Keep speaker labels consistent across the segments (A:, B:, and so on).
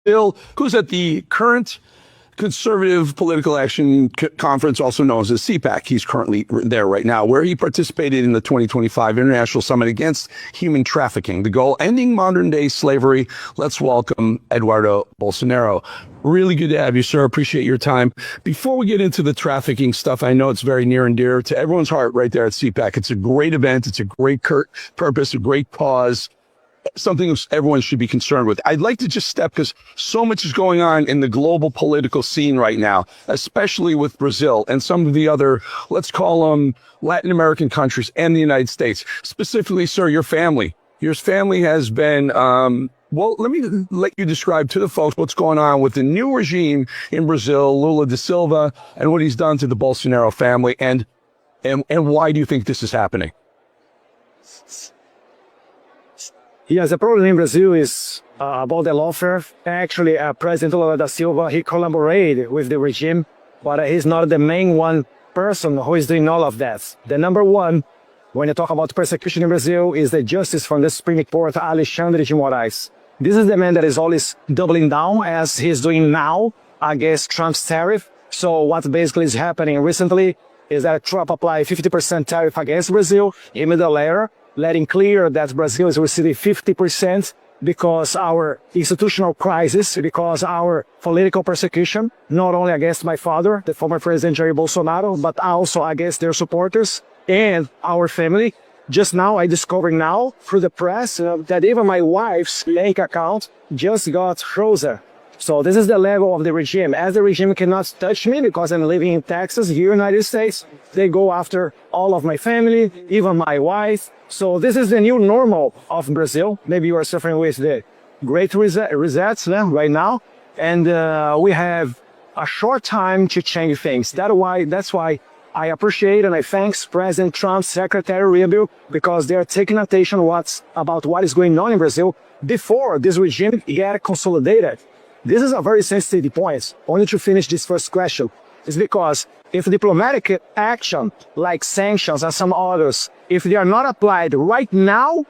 A: Brazil, who's at the current Conservative Political Action Conference, also known as CPAC. He's currently there right now, where he participated in the 2025 International Summit Against Human Trafficking. The goal, ending modern-day slavery. Let's welcome Eduardo Bolsonaro. Really good to have you, sir. Appreciate your time. Before we get into the trafficking stuff, I know it's very near and dear to everyone's heart right there at CPAC. It's a great event. It's a great purpose, a great cause. Something everyone should be concerned with. I'd like to just step, because so much is going on in the global political scene right now, especially with Brazil and some of the other, let's call them Latin American countries and the United States. Specifically, sir, your family. Your family has been, well, let me let you describe to the folks what's going on with the new regime in Brazil, Lula da Silva, and what he's done to the Bolsonaro family, and why do you think this is happening?
B: Yes, the problem in Brazil is about the lawfare. Actually, President Lula da Silva, he collaborated with the regime, but he's not the main one person who is doing all of that. The number one, when you talk about persecution in Brazil, is the justice from the Supreme Court, Alexandre de Moraes. This is the man that is always doubling down, as he's doing now, against Trump's tariff. So what basically is happening recently is that Trump applied 50% tariff against Brazil in the letter, letting clear that Brazil is receiving 50% because our institutional crisis, because our political persecution, not only against my father, the former President Jair Bolsonaro, but also against their supporters and our family. Just now, I discovered now through the press that even my wife's bank account just got frozen. So this is the level of the regime. As the regime cannot touch me because I'm living in Texas, here in the United States, they go after all of my family, even my wife. So this is the new normal of Brazil. Maybe you are suffering with the great resets right now. And we have a short time to change things. That's why I appreciate and I thank President Trump's Secretary Rubio, because they are taking attention about what is going on in Brazil before this regime get consolidated. This is a very sensitive point. Only to finish this first question is because if diplomatic action like sanctions and some others, if they are not applied right now,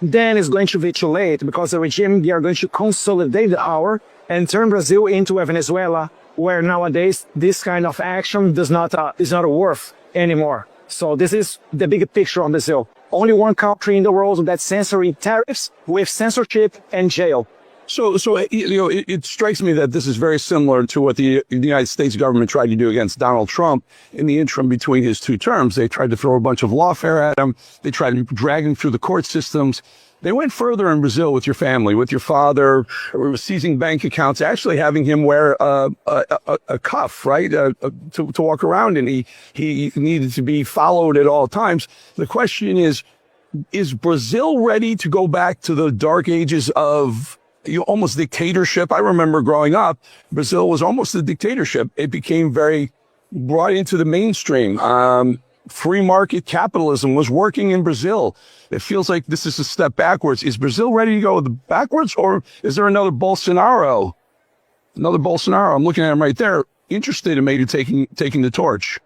B: then it's going to be too late, because the regime, they are going to consolidate the power and turn Brazil into a Venezuela, where nowadays this kind of action is not worth anymore. So this is the big picture on Brazil. Only one country in the world that's censoring tariffs with censorship and jail.
A: So you know, it strikes me that this is very similar to what the United States government tried to do against Donald Trump in the interim between his two terms. They tried to throw a bunch of lawfare at him. They tried to drag him through the court systems. They went further in Brazil with your family, with your father, seizing bank accounts, actually having him wear a cuff, right, to walk around, and he needed to be followed at all times. The question is Brazil ready to go back to the dark ages of almost dictatorship? I remember growing up, Brazil was almost a dictatorship. It became very brought into the mainstream. Free market capitalism was working in Brazil. It feels like this is a step backwards. Is Brazil ready to go backwards, or is there another Bolsonaro? Another Bolsonaro. I'm looking at him right there. Interested in maybe taking the torch.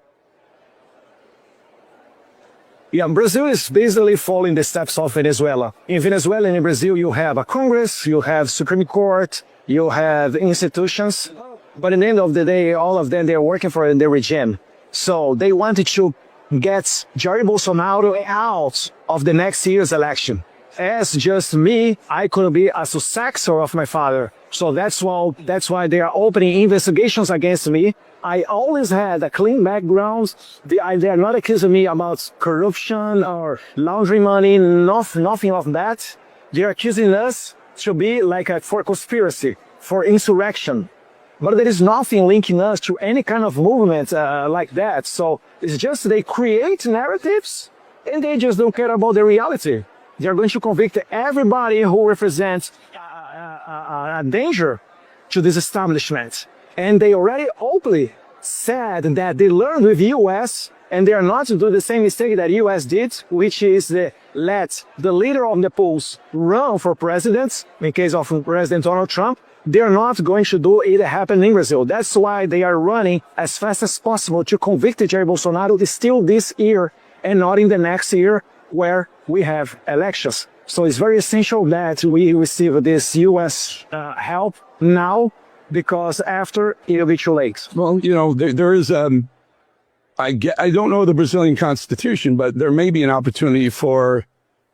B: Yeah, Brazil is basically following the steps of Venezuela. In Venezuela and in Brazil, you have a Congress, you have Supreme Court, you have institutions. But at the end of the day, all of them, they're working for the regime. So they wanted to get Jair Bolsonaro out of the next year's election. As just me, I couldn't be a successor of my father. So that's why they are opening investigations against me. I always had a clean background. They are not accusing me about corruption or laundering money, nothing of that. They are accusing us to be for conspiracy, for insurrection. But there is nothing linking us to any kind of movement like that. So it's just they create narratives and they just don't care about the reality. They are going to convict everybody who represents a danger to this establishment. And they already openly said that they learned with the U.S. and they are not to do the same mistake that U.S. did, which is let the leader of the polls run for president. In case of President Donald Trump, they are not going to do it happen in Brazil. That's why they are running as fast as possible to convict Jair Bolsonaro still this year and not in the next year where we have elections. So it's very essential that we receive this U.S. help now, because after it'll be too late.
A: Well, there is, I don't know the Brazilian constitution, but there may be an opportunity for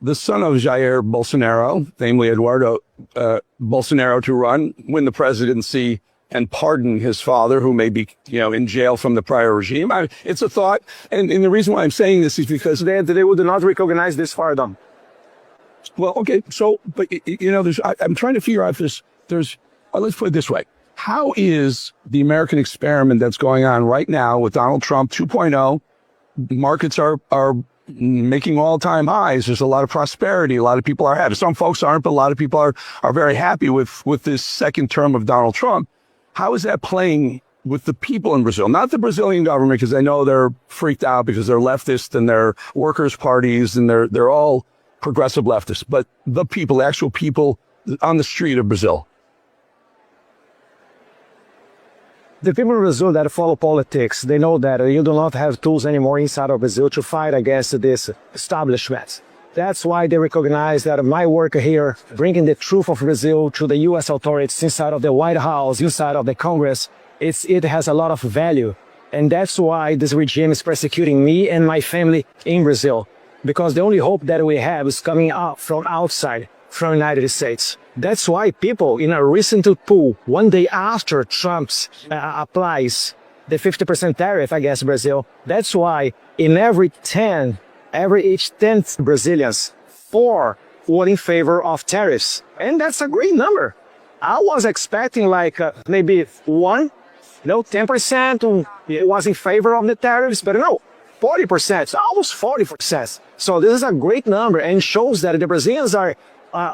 A: the son of Jair Bolsonaro, namely Eduardo Bolsonaro, to run, win the presidency, and pardon his father, who may be, in jail from the prior regime. It's a thought, and the reason why I'm saying this is because
B: They would not recognize this freedom.
A: well, okay, so, but I'm trying to figure out if let's put it this way. How is the American experiment that's going on right now with Donald Trump 2.0? Markets are making all-time highs. There's a lot of prosperity. A lot of people are happy. Some folks aren't, but a lot of people are very happy with this second term of Donald Trump. How is that playing with the people in Brazil? Not the Brazilian government, because I know they're freaked out because they're leftist and they're workers' parties and they're all progressive leftists, but the people, the actual people on the street of Brazil.
B: The people in Brazil that follow politics, they know that you do not have tools anymore inside of Brazil to fight against this establishment. That's why they recognize that my work here, bringing the truth of Brazil to the U.S. authorities inside of the White House, inside of the Congress, it has a lot of value. And that's why this regime is persecuting me and my family in Brazil. Because the only hope that we have is coming out from outside, from the United States. That's why people in a recent poll, one day after Trump applies the 50% tariff against Brazil, that's why in every each 10th Brazilians, 4 were in favor of tariffs. And that's a great number. I was expecting like maybe 10% was in favor of the tariffs, but no, 40%, almost 40%. So this is a great number and shows that the Brazilians are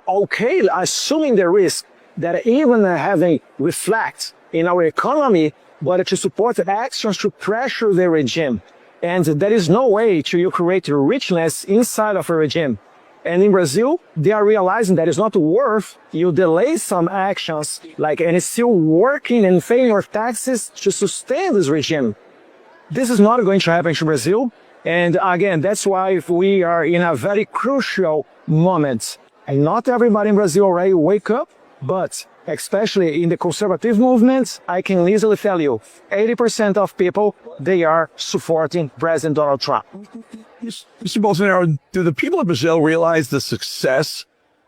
B: okay assuming the risk that even having reflect in our economy, but to support actions to pressure the regime. And there is no way to create richness inside of a regime. And in Brazil, they are realizing that it's not worth you delay some actions, and it's still working and paying your taxes to sustain this regime. This is not going to happen to Brazil. And again, that's why we are in a very crucial moment. And not everybody in Brazil already wake up, but especially in the conservative movement, I can easily tell you, 80% of people, they are supporting President Donald Trump.
A: Mr. Bolsonaro, do the people of Brazil realize the success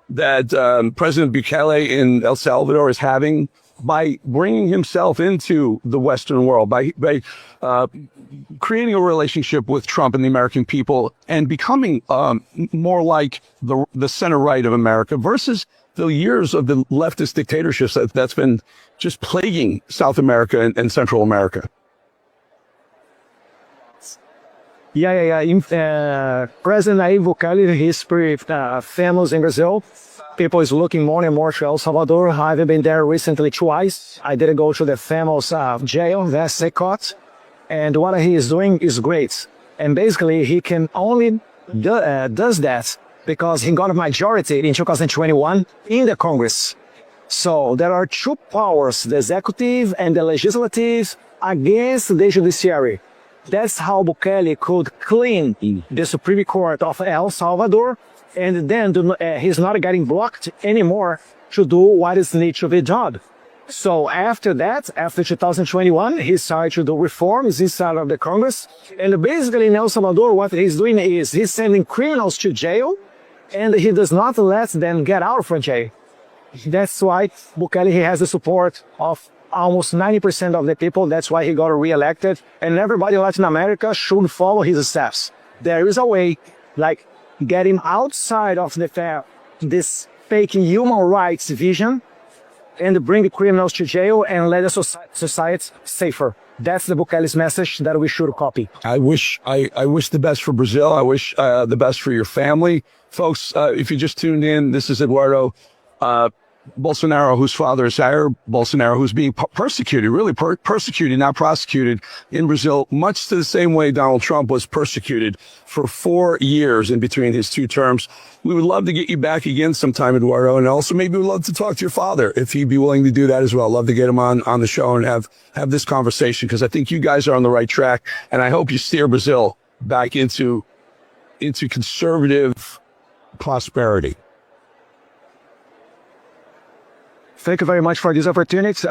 A: that President Bukele in El Salvador is having by bringing himself into the Western world, by creating a relationship with Trump and the American people and becoming more like the center right of America versus the years of the leftist dictatorships that's been just plaguing South America and Central America?
B: President Nayib Bukele, he's pretty famous in Brazil. People is looking more and more to El Salvador. I've been there recently twice. I did go to the famous jail, the Secot, and what he is doing is great. And basically, he can only does that because he got a majority in 2021 in the Congress. So there are two powers, the executive and the legislative, against the judiciary. That's how Bukele could clean the Supreme Court of El Salvador, and then he's not getting blocked anymore to do what is needed to be done. So after that, after 2021, he started to do reforms inside of the Congress. And basically in El Salvador, what he's doing is he's sending criminals to jail, and he does not let them get out from jail. That's why Bukele, he has the support of almost 90% of the people. That's why he got reelected. And everybody in Latin America should follow his steps. There is a way, getting outside of this fake human rights vision and bring the criminals to jail and let the society safer. That's the Bukele's message that we should copy.
A: I wish the best for Brazil. I wish the best for your family. Folks, if you just tuned in, this is Eduardo Bolsonaro, whose father is Jair Bolsonaro, who's being persecuted, really persecuted, not prosecuted in Brazil, much to the same way Donald Trump was persecuted for 4 years in between his 2 terms. We would love to get you back again sometime, Eduardo, and also maybe we'd love to talk to your father if he'd be willing to do that as well. Love to get him on the show and have this conversation, because I think you guys are on the right track, and I hope you steer Brazil back into conservative prosperity.
B: Thank you very much for this opportunity.